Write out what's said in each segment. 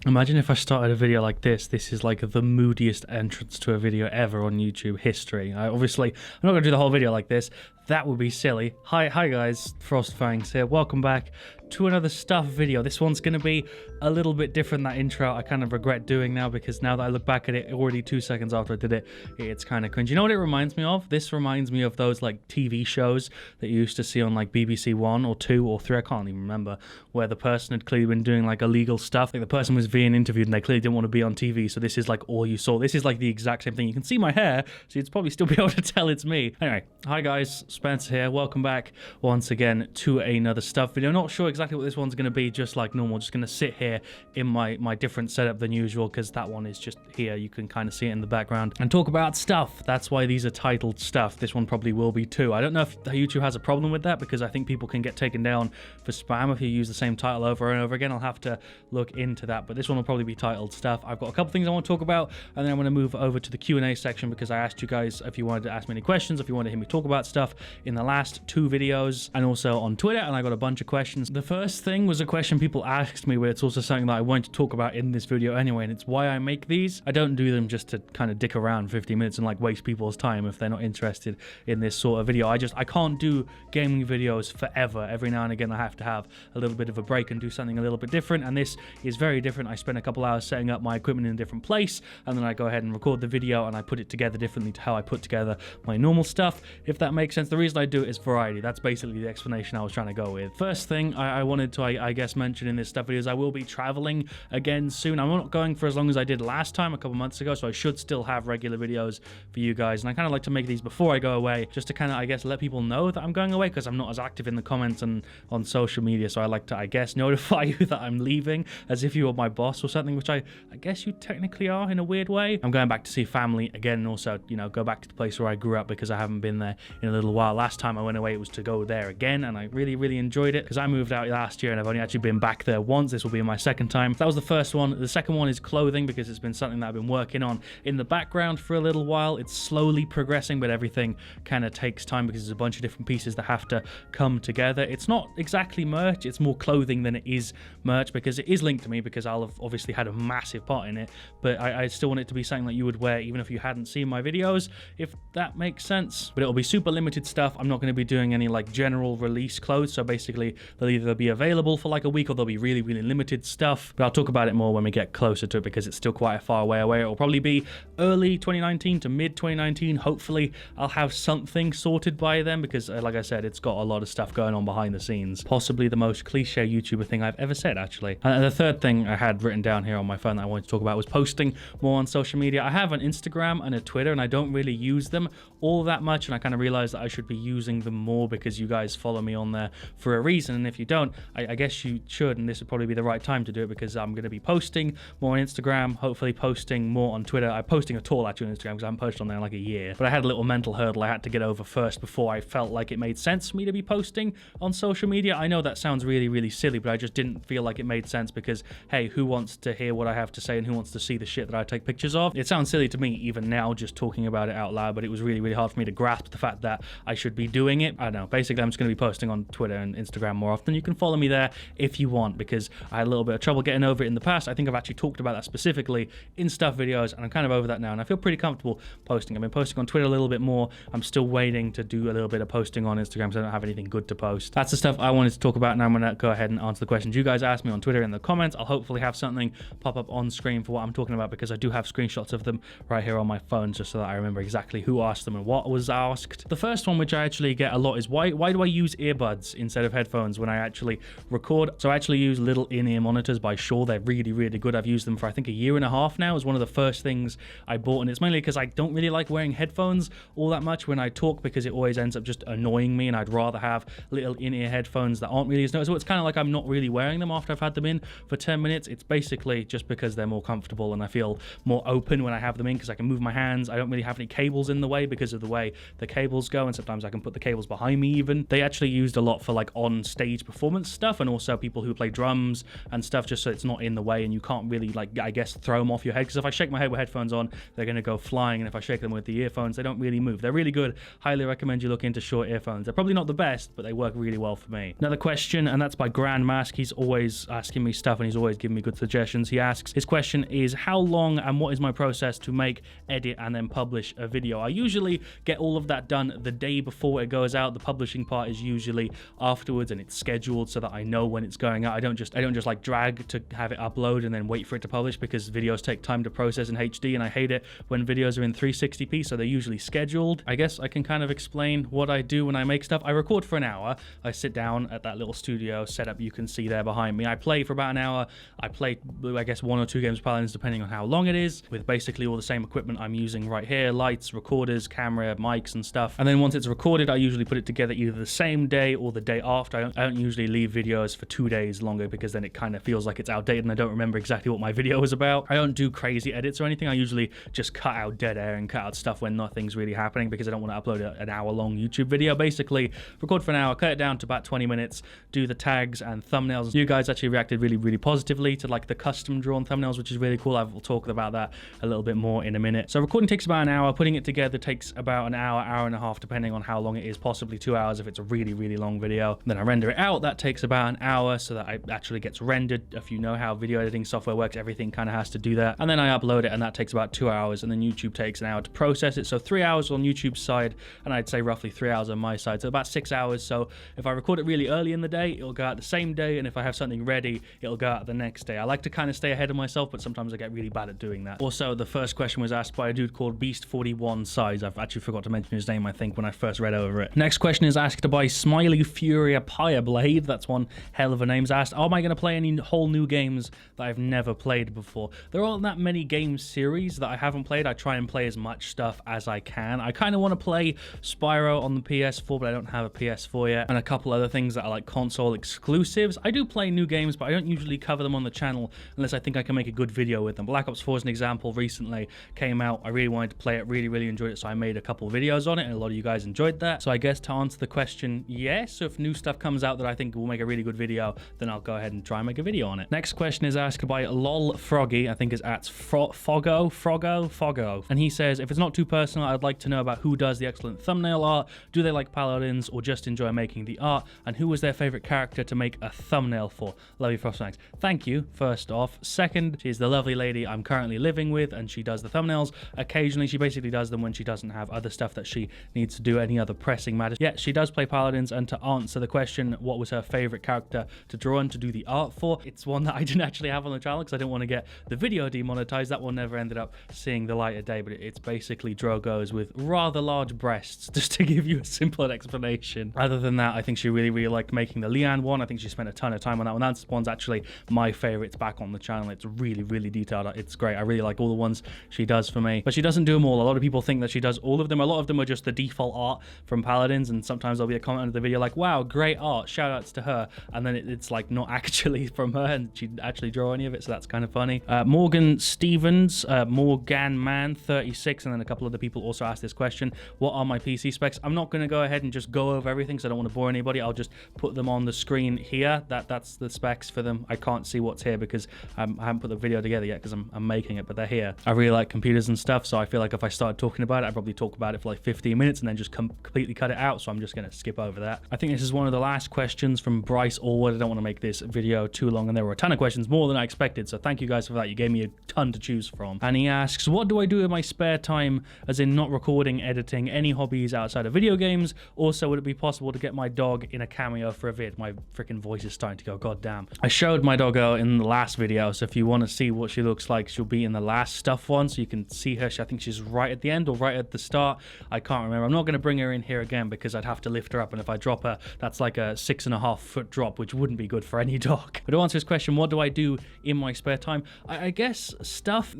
Imagine if I started a video like this. This is like the moodiest entrance to a video ever on YouTube history. I'm not going to do the whole video like this. That would be silly. Hi guys, FrostFangs here. Welcome back to another stuff video. This one's going to be a little bit different. That intro I kind of regret doing now, because now that I look back at it already 2 seconds after I did it, it's kind of cringe. You know what it reminds me of? This reminds me of those like TV shows that you used to see on like BBC 1 or 2 or 3, I can't even remember, where the person had clearly been doing like illegal stuff. Like the person was being interviewed and they clearly didn't want to be on TV, so this is like all you saw. This is like the exact same thing. You can see my hair, so you'd probably still be able to tell it's me. Anyway, hi guys, Spencer here. Welcome back once again to another stuff video. Not sure exactly what this one's going to be, just like normal. Just going to sit here in my different setup than usual, because that one is just here. You can kind of see it in the background, and talk about stuff. That's why these are titled stuff. This one probably will be too. I don't know if YouTube has a problem with that, because I think people can get taken down for spam if you use the same title over and over again. I'll have to look into that, but this one will probably be titled stuff. I've got a couple things I want to talk about, and then I'm going to move over to the Q&A section, because I asked you guys if you wanted to ask me any questions, if you wanted to hear me talk about stuff in the last 2 videos, and also on Twitter, and I got a bunch of questions. The first thing was a question people asked me, but it's also something that I wanted to talk about in this video anyway, and it's why I make these. I don't do them just to kind of dick around 50 minutes and like waste people's time if they're not interested in this sort of video. I can't do gaming videos forever. Every now and again I have to have a little bit of a break and do something a little bit different, and this is very different. I spend a couple hours setting up my equipment in a different place, and then I go ahead and record the video, and I put it together differently to how I put together my normal stuff, if that makes sense. The reason I do it is variety. That's basically the explanation I was trying to go with. First thing I wanted to, I guess, mention in this stuff video is I will be traveling again soon. I'm not going for as long as I did last time, a couple months ago, so I should still have regular videos for you guys, and I kind of like to make these before I go away, just to kind of, I guess, let people know that I'm going away, because I'm not as active in the comments and on social media, so I like to, I guess, notify you that I'm leaving as if you were my boss or something, which I guess you technically are in a weird way. I'm going back to see family again, and also, you know, go back to the place where I grew up, because I haven't been there in a little while. Last time I went away, it was to go there again, and I really enjoyed it, because I moved out last year and I've only actually been back there once. This will be my second time. That was the first one. The second one is clothing, because it's been something that I've been working on in the background for a little while. It's slowly progressing, but everything kind of takes time, because there's a bunch of different pieces that have to come together. It's not exactly merch, it's more clothing than it is merch, because it is linked to me, because I'll have obviously had a massive part in it, but I still want it to be something that you would wear even if you hadn't seen my videos, if that makes sense. But it'll be super limited stuff. I'm not going to be doing any like general release clothes, so basically they'll either be available for like a week, or they'll be really limited stuff, but I'll talk about it more when we get closer to it, because it's still quite a far way away. It'll probably be early 2019 to mid 2019. Hopefully I'll have something sorted by then, because like I said, it's got a lot of stuff going on behind the scenes. Possibly the most cliche YouTuber thing I've ever said, actually. And the third thing I had written down here on my phone that I wanted to talk about was posting more on social media. I have an Instagram and a Twitter, and I don't really use them all that much, and I kind of realized that I should be using them more, because you guys follow me on there for a reason, and if you don't, I guess you should, and this would probably be the right time to do it, because I'm going to be posting more on Instagram, hopefully posting more on Twitter. I'm posting at all actually on Instagram, because I haven't posted on there in like a year, but I had a little mental hurdle I had to get over first before I felt like it made sense for me to be posting on social media. I know that sounds really silly, but I just didn't feel like it made sense, because hey, who wants to hear what I have to say, and who wants to see the shit that I take pictures of? It sounds silly to me even now just talking about it out loud, but it was really hard for me to grasp the fact that I should be doing it. I don't know, basically I'm just going to be posting on Twitter and Instagram more often. You can follow me there if you want, because I had a little bit of trouble getting over it in the past. I think I've actually talked about that specifically in stuff videos, and I'm kind of over that now, and I feel pretty comfortable posting. I've been posting on Twitter a little bit more. I'm still waiting to do a little bit of posting on Instagram, because I don't have anything good to post. That's the stuff I wanted to talk about. Now I'm going to go ahead and answer the questions you guys asked me on Twitter in the comments. I'll hopefully have something pop up on screen for what I'm talking about, because I do have screenshots of them right here on my phone, just so that I remember exactly who asked them and what was asked. The first one, which I actually get a lot, is why do I use earbuds instead of headphones when I actually record? So I actually use little in-ear monitors by Shure. They're really good. I've used them for I think a year and a half now. It was one of the first things I bought, and it's mainly because I don't really like wearing headphones all that much when I talk, because it always ends up just annoying me, and I'd rather have little in-ear headphones that aren't really as noticeable. It's kind of like I'm not really wearing them after I've had them in for 10 minutes. It's basically just because they're more comfortable, and I feel more open when I have them in, because I can move my hands. I don't really have any cables in the way because of the way the cables go, and so sometimes I can put the cables behind me even. They actually used a lot for like on stage performance stuff, and also people who play drums and stuff, just so it's not in the way and you can't really, like, I guess, throw them off your head, because if I shake my head with headphones on, they're going to go flying, and if I shake them with the earphones, they don't really move. They're really good. Highly recommend you look into short earphones. They're probably not the best, but they work really well for me. Another question, and that's by Grandmask. He's always asking me stuff and he's always giving me good suggestions. He asks, his question is, how long and what is my process to make, edit, and then publish a video? I usually get all of that done the day before it goes out. The publishing part is usually afterwards, and it's scheduled so that I know when it's going out. I don't just like drag to have it upload and then wait for it to publish, because videos take time to process in HD, and I hate it when videos are in 360p, so they're usually scheduled. I guess I can kind of explain what I do when I make stuff. I record for an hour. I sit down at that little studio setup you can see there behind me. I play for about an hour. I play, I guess, 1 or 2 games of Paladins depending on how long it is, with basically all the same equipment I'm using right here: lights, recorders, camera, mics, and stuff. And then once it's recorded, I usually put it together either the same day or the day after. I don't usually leave videos for 2 days longer, because then it kind of feels like it's outdated and I don't remember exactly what my video was about. I don't do crazy edits or anything. I usually just cut out dead air and cut out stuff when nothing's really happening, because I don't want to upload an hour-long YouTube video. Basically, record for an hour, cut it down to about 20 minutes, do the tags and thumbnails. You guys actually reacted really positively to like the custom drawn thumbnails, which is really cool. I will talk about that a little bit more in a minute. So recording takes about an hour. Putting it together takes about an hour and a half, depending on how long it is, possibly 2 hours if it's a really long video. Then I render it out. That takes about an hour, so that it actually gets rendered. If you know how video editing software works, everything kind of has to do that. And then I upload it, and that takes about 2 hours, and then YouTube takes an hour to process it. So 3 hours on YouTube's side, and I'd say roughly 3 hours on my side, so about 6 hours. So if I record it really early in the day, it'll go out the same day, and if I have something ready, it'll go out the next day. I like to kind of stay ahead of myself, but sometimes I get really bad at doing that. Also, the first question was asked by a dude called Beast41 Size. I've actually forgot to mention his name, I think, when I first read over it. Next question is asked by Smiley Furia Pyreblade. That's one hell of a name. Asked, am I going to play any whole new games that I've never played before? There aren't that many game series that I haven't played. I try and play as much stuff as I can. I kind of want to play Spyro on the PS4, but I don't have a PS4 yet, and a couple other things that are like console exclusives. I do play new games, but I don't usually cover them on the channel unless I think I can make a good video with them. Black Ops 4 is an example. Recently came out. I really wanted to play it, really enjoyed it, so I made a couple videos on it, and a lot of you guys enjoyed that. So I guess to answer the question, yes. So if new stuff comes out that I think will make a really good video, then I'll go ahead and try and make a video on it. Next question is asked by Lol Froggy. I think it's at Foggo, and he says, if it's not too personal, I'd like to know about who does the excellent thumbnail art. Do they like Paladins or just enjoy making the art? And who was their favorite character to make a thumbnail for? Love you, FrostFangs. Thank you, first off. Second, she's the lovely lady I'm currently living with, and she does the thumbnails. Occasionally, she basically does them when she doesn't have other stuff that she needs to do, any other pressing matters. Yeah, she does play Paladins, and to answer the question, what was her favorite character to draw and to do the art for, it's one that I didn't actually have on the channel because I didn't want to get the video demonetized. That one never ended up seeing the light of day, but it's basically Drogos with rather large breasts, just to give you a simpler explanation. Other than that, I think she really liked making the Leanne one. I think she spent a ton of time on that one. That one's actually my favorite back on the channel. It's really detailed. It's great. I really like all the ones she does for me, but she doesn't do them all. A lot of people think that she does all of them. A lot of them are just the default art from Paladins, and sometimes there'll be a comment under the video like, wow, great art, shout outs to her, and then it's like not actually from her, and she didn't actually draw any of it, so that's kind of funny. Morgan Stevens, Morgan Man 36, and then a couple other people also asked this question, what are my PC specs? I'm not going to go ahead and just go over everything because I don't want to bore anybody. I'll just put them on the screen here. That's the specs for them. I can't see what's here because I haven't put the video together yet because I'm making it, but they're here. I really like computers and stuff, so I feel like if I started talking about it, I'd probably talk about it for like 15 minutes and then just completely cut it out, so I'm just going to skip over that. I think this is one of the last questions from Bryce Allwood. I don't want to make this video too long, and there were a ton of questions, more than I expected, so thank you guys for that. You gave me a ton to choose from. And he asks, what do I do in my spare time, as in not recording, editing, any hobbies outside of video games? Also, would it be possible to get my dog in a cameo for a vid? My freaking voice is starting to go, goddamn. I showed my doggo in the last video, so if you want to see what she looks like, she'll be in the last stuff one, so you can see her. I think she's right at the end or right at the start. I can't remember. I'm not going to bring her in here again because I'd have to lift her up, and if I drop her, that's like a 6.5 foot drop, which wouldn't be good for any dog. But to answer his question, what do I do in my spare time? I guess stuff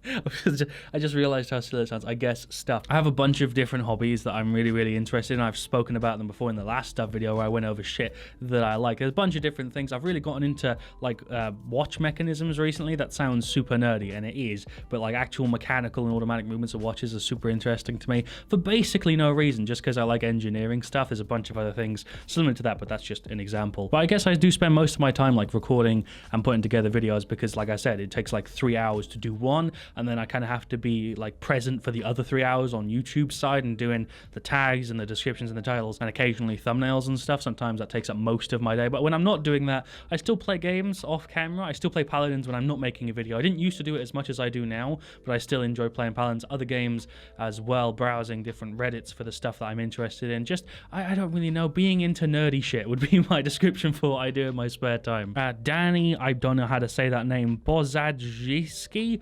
I just realized how silly it sounds. I guess stuff. I have a bunch of different hobbies that I'm really interested in. I've spoken about them before in the last stuff video where I went over shit that I like. There's a bunch of different things. I've really gotten into like watch mechanisms recently. That sounds super nerdy, and it is, but like actual mechanical and automatic movements of watches are super interesting to me for basically no reason, just because I like engineering stuff. There's a bunch of other things similar to that, but that's just an example. But I guess I do spend most of my time like recording and putting together videos because, like I said, it takes like 3 hours to do one, and then I kind of have to be like present for the other 3 hours on YouTube's side and doing the tags and the descriptions and the titles and occasionally thumbnails and stuff. Sometimes that takes up most of my day, but when I'm not doing that, I still play games off camera. I still play Paladins when I'm not making a video. I didn't used to do it as much as I do now, but I still enjoy playing Paladins, other games as well, browsing different Reddits for the stuff that I'm interested in. Just, I don't really know, being into nerdy shit would be my description for what I do in my spare time. Danny, I don't know how to say that name, Bozadzhiski,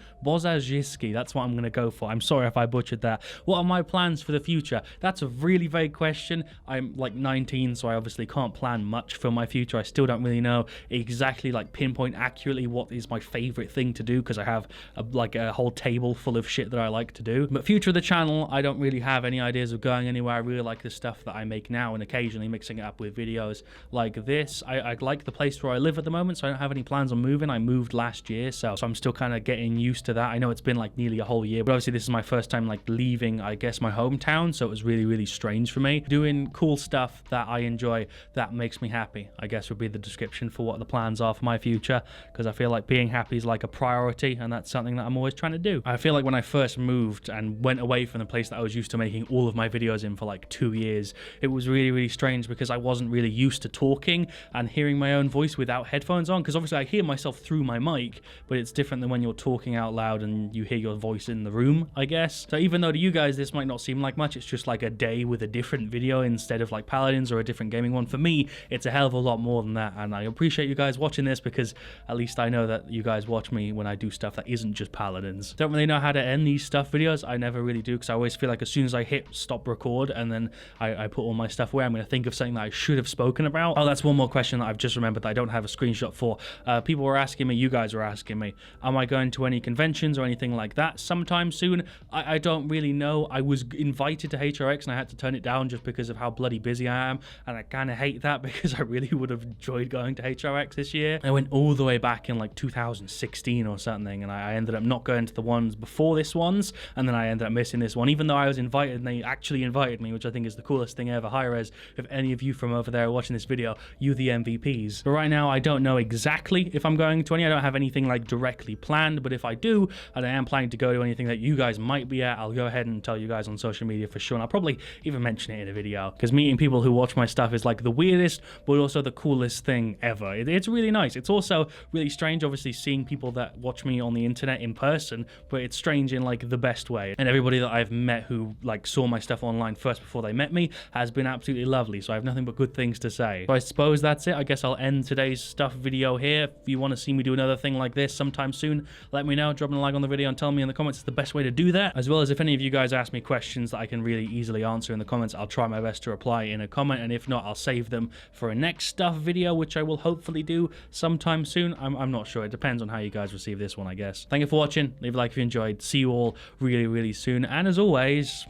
that's what I'm going to go for. I'm sorry if I butchered that. What are my plans for the future? That's a really vague question. I'm like 19, so I obviously can't plan much for my future. I still don't really know exactly, like pinpoint accurately what is my favorite thing to do, because I have like a whole table full of shit that I like to do. But future of the channel, I don't really have any ideas of going anywhere. I really like the stuff that I make now and occasionally mixing it up with videos like this. I like the place where I live at the moment, so I don't have any plans on moving. I moved last year, so I'm still kind of getting used to that. I know it's been like nearly a whole year, but obviously this is my first time like leaving, I guess, my hometown, so it was really strange for me. Doing cool stuff that I enjoy, that makes me happy, I guess would be the description for what the plans are for my future, because I feel like being happy is like a priority, and that's something that I'm always trying to do. I feel like when I first moved and went away from the place that I was used to making all of my videos in for like 2 years, it was really strange because I wasn't really used to talking and hearing my own voice without headphones on, because obviously I hear myself through my mic, but it's different than when you're talking out loud and you hear your voice in the room, I guess. So even though to you guys this might not seem like much, it's just like a day with a different video instead of like Paladins or a different gaming one. For me, it's a hell of a lot more than that, and I appreciate you guys watching this because at least I know that you guys watch me when I do stuff that isn't just Paladins. Don't really know how to end these stuff videos. I never really do, because I always feel like as soon as I hit stop record and then I put all my stuff away, I'm going to think of something that I should have spoken about. Oh, that's one more question that I've just remembered that I don't have a screenshot for. People were asking me, you guys were asking me, am I going to any conventions or anything like that sometime soon? I don't really know. I was invited to HRX and I had to turn it down just because of how bloody busy I am, and I kind of hate that because I really would have enjoyed going to HRX this year. I went all the way back in like 2016 or something, and I ended up not going to the ones before this ones, and then I ended up missing this one, even though I was invited and they actually invited me, which I think is the coolest thing ever. Hi Res, if any of you from over there are watching this video, you the MVPs. But right now I don't know exactly if I'm going to any. I don't have anything like directly planned, but if I do, and I am planning to go to anything that you guys might be at, I'll go ahead and tell you guys on social media for sure, and I'll probably even mention it in a video, because meeting people who watch my stuff is like the weirdest but also the coolest thing ever. It's really nice. It's also really strange, obviously, seeing people that watch me on the internet in person, but it's strange in like the best way. And everybody that I've met who like saw my stuff online first before they met me has been absolutely lovely, so I have nothing but good things to say. So I suppose that's it. I guess I'll end today's stuff video here. If you want to see me do another thing like this sometime soon, let me know. Drop a like on the video and tell me in the comments. It's the best way to do that, as well as if any of you guys ask me questions that I can really easily answer in the comments, I'll try my best to reply in a comment, and if not, I'll save them for a next stuff video, which I will hopefully do sometime soon. I'm not sure. It depends on how you guys receive this one, I guess. Thank you for watching. Leave a like if you enjoyed. See you all really soon, and as always,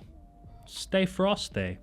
stay frosty.